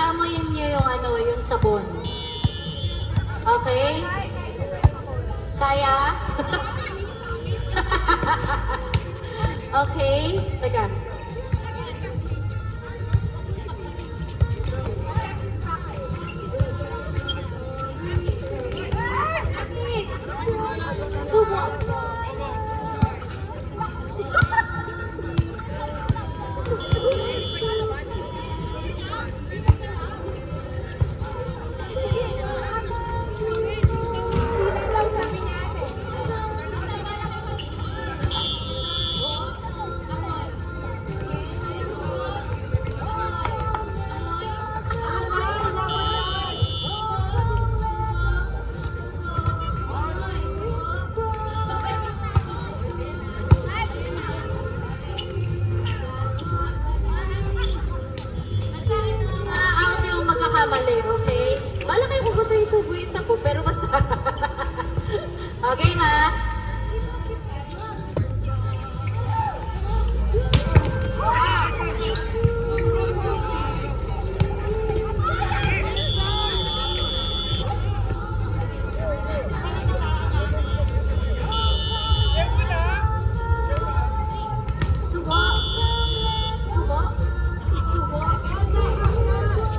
aamoyin niyo yung ano, yung sabon. Okay? Kaya? Okay? Teka. Sumo. Out yung magkakamali, okay? Bala kayo kung gusto yung subuin sa po, pero basta. Okay, ma? Subo. Subo. Subo.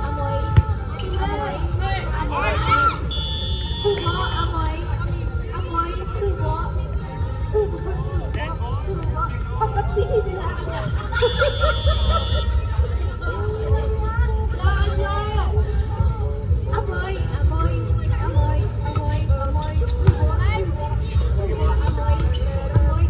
Amoy. Amoy. Amoy. Subo. Amoy. Amoy. Subo. Subo. Subo. Subo. Pagkatingin nila. Amoy. Amoy. Amoy. Amoy. Amoy. Subo. Subo. Subo. Amoy. Amoy.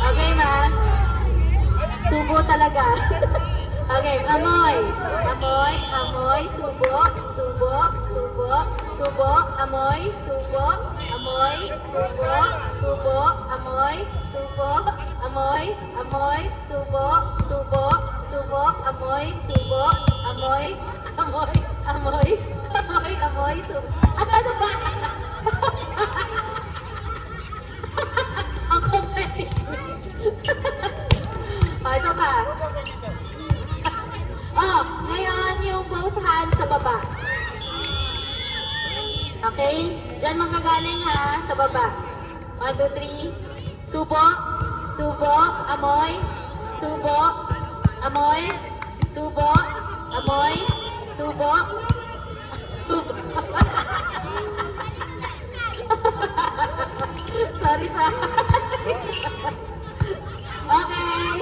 Okay, ma? Subo talaga. Okay, amoy. Amoy, amoy, subo, subo, subo, subo, amoy, subo, amoy, subo, subo, amoy, subo, amoy, amoy, subo, subo, subo, amoy, subo, amoy, amoy, amoy, amoy, amoy, subo. Ano ba? Ang competitive. Ito ka. Oh, ngayon yung both hands sa baba. Okay? Diyan magagaling ha, sa baba. 1, 2, 3. Subo. Subo. Amoy. Subo. Amoy. Subo. Amoy. Subo. Subo. Sorry. Okay.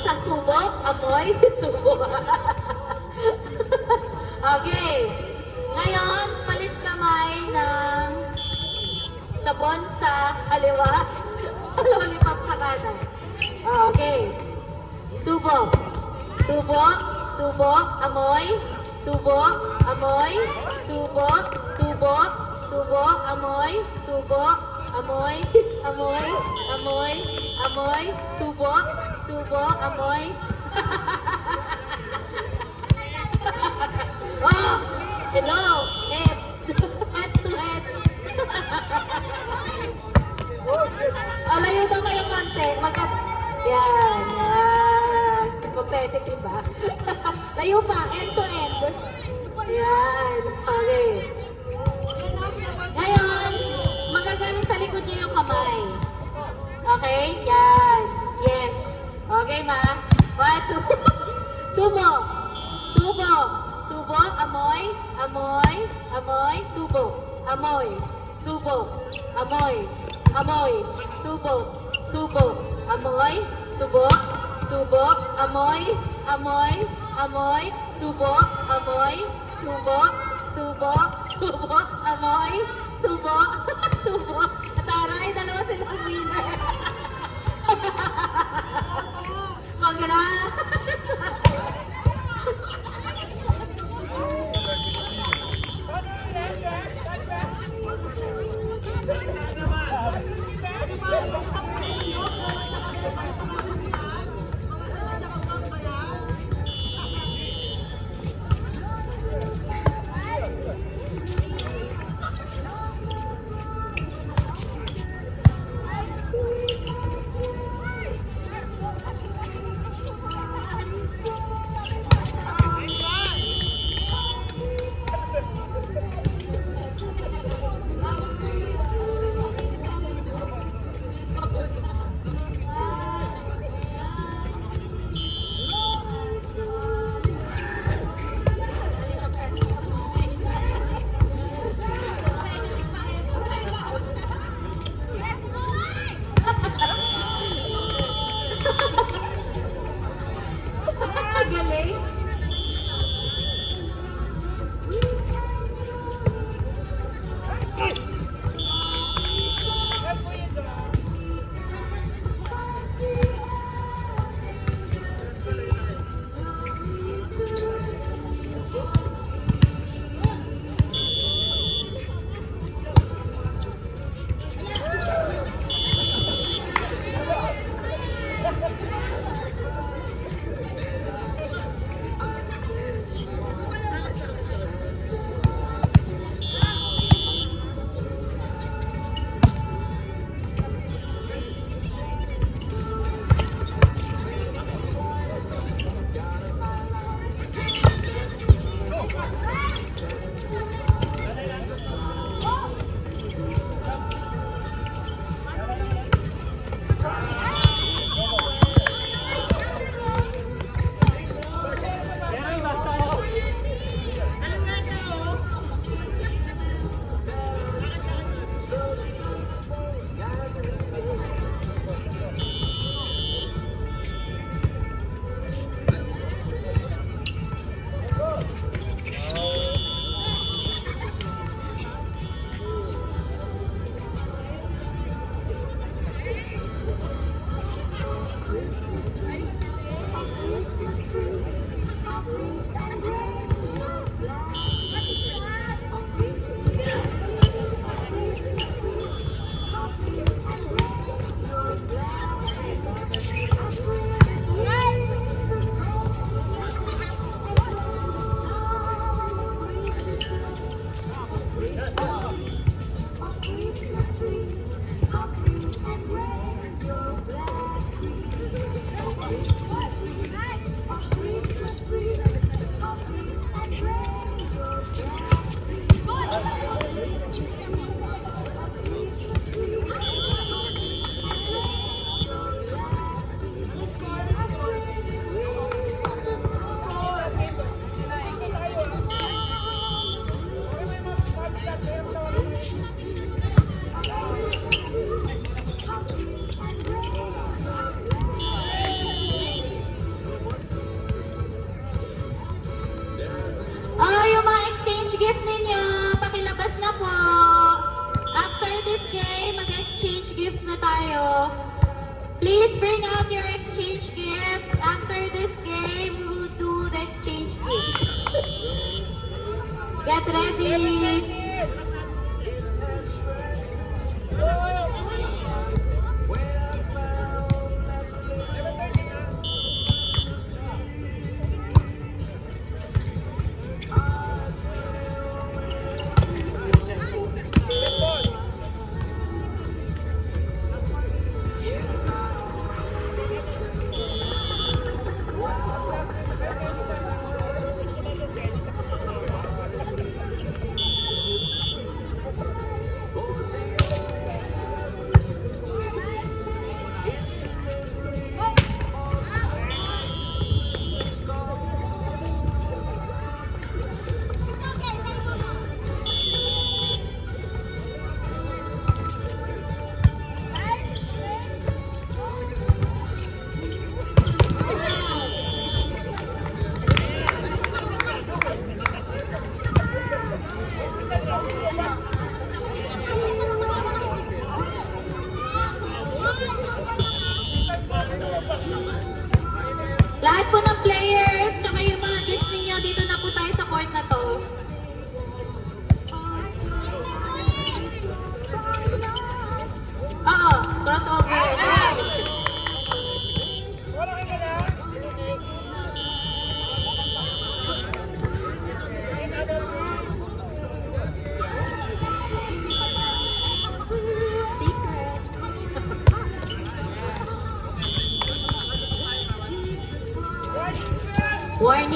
Sa subo, amoy, subo. Okay. Ngayon, palit kamay ng sabon sa kaliwa, lollipop sa kanan. Okay. Subo. Subo, subo, amoy, subo, amoy, subo, subo, subo, amoy, subo, amoy, amoy, amoy, amoy, subo, subo, amoy. Layo pa, end to end. Yan. Okay. Ngayon, magagaling sa likod niyo yung kamay. Okay? Yan. Yes. Okay, ma? 1, 2. Subo. Subo. Subo. Amoy. Amoy. Amoy. Subo. Amoy. Subo. Amoy. Amoy. Subo. Subo. Amoy. Subo. Subo. Amoy. Amoy. Amoy. Subo. Amoy. Subo. Subo. Subo. Amoy. Subo. Subo. Taray, dalawa silang winner. Congrats! Galing. gift ninyo, pakilabas na po. After this game, mag-exchange gifts na tayo. Please bring out your exchange gifts. After this game, we will do the exchange gifts. Get ready.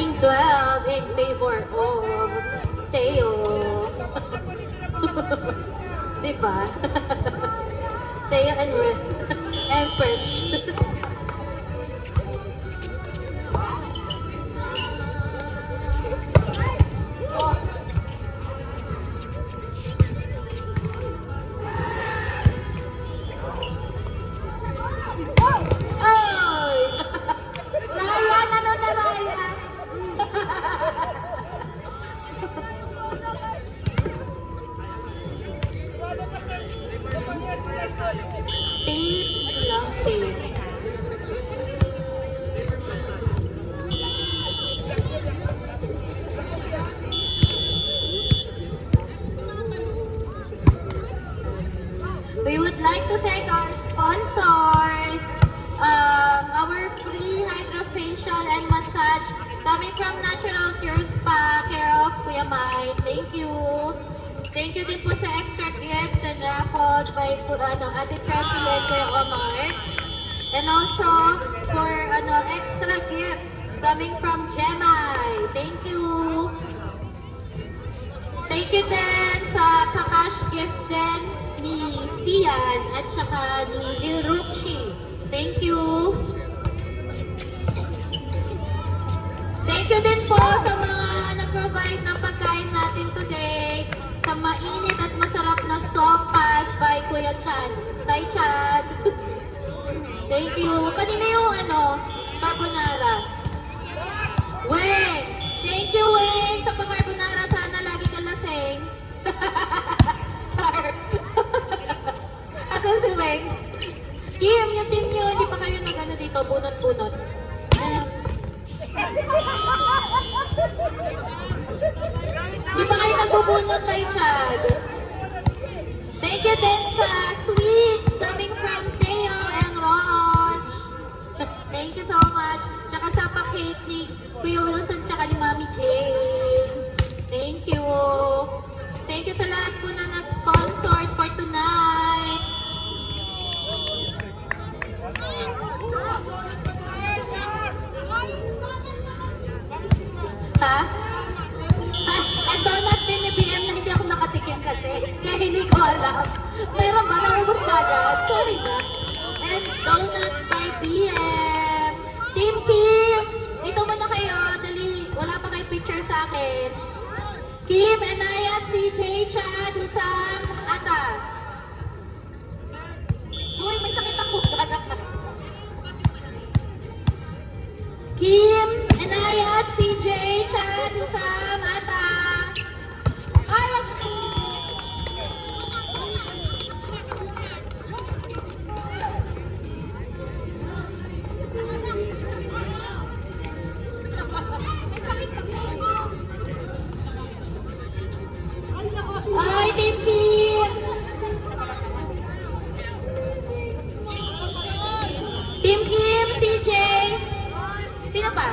remaining 12 in favor of Teo. Diba? Teo and Fresh. Ay! Ryan, ano na Ryan? Tape lang, tape. We would like to thank our sponsors, our free hydrofacial and massage coming from Natural Cure Spa, care of Kuya Mai. Thank you. Thank you din po sa extra gifts and raffles by Ate Tracy and Kuya Omar. And also for extra gifts coming from Gemai. Thank you. Thank you din sa pa-cash gift din ni Sian at saka ni Lirukshi. Thank you. Thank you din po sa mga nag-provide ng pagkain natin today sa mainit at masarap na sopas by Kuya Chan. Tay Chan. Thank you. Kanina yung carbonara. Weng! Thank you, Weng! Sa pa-carbonara, sana lagi ka lasing. Char. Asan si Weng? Kim, yung team nyo, hindi pa kayo nag dito, bunot-bunot. Hindi pa kayo nagbubunot kay Chad. Thank you din sa sweets coming from Theo and Ron. Thank you so much. Tsaka sa pa-cake ni Kuya Wilson tsaka ni Mami Jane. Thank you. Thank you sa lahat po na nag-sponsored for tonight. Ha? And donut din ni BM na hindi ako nakatikim kasi. Kaya hindi ko alam. Meron ba? Naubos ka agad? Sorry na. And donuts by BM. Team Kim! Dito muna kayo. Dali. Wala pa kayo picture sa akin. Kim, Enayat, CJ, Chad, Husam, Ata. Uy, may sakit ako. Kim, Enayat, CJ, Chad, Husam, Ata. Ay, wag. Ay, Team Kim. Team Kim, CJ. Sino pa?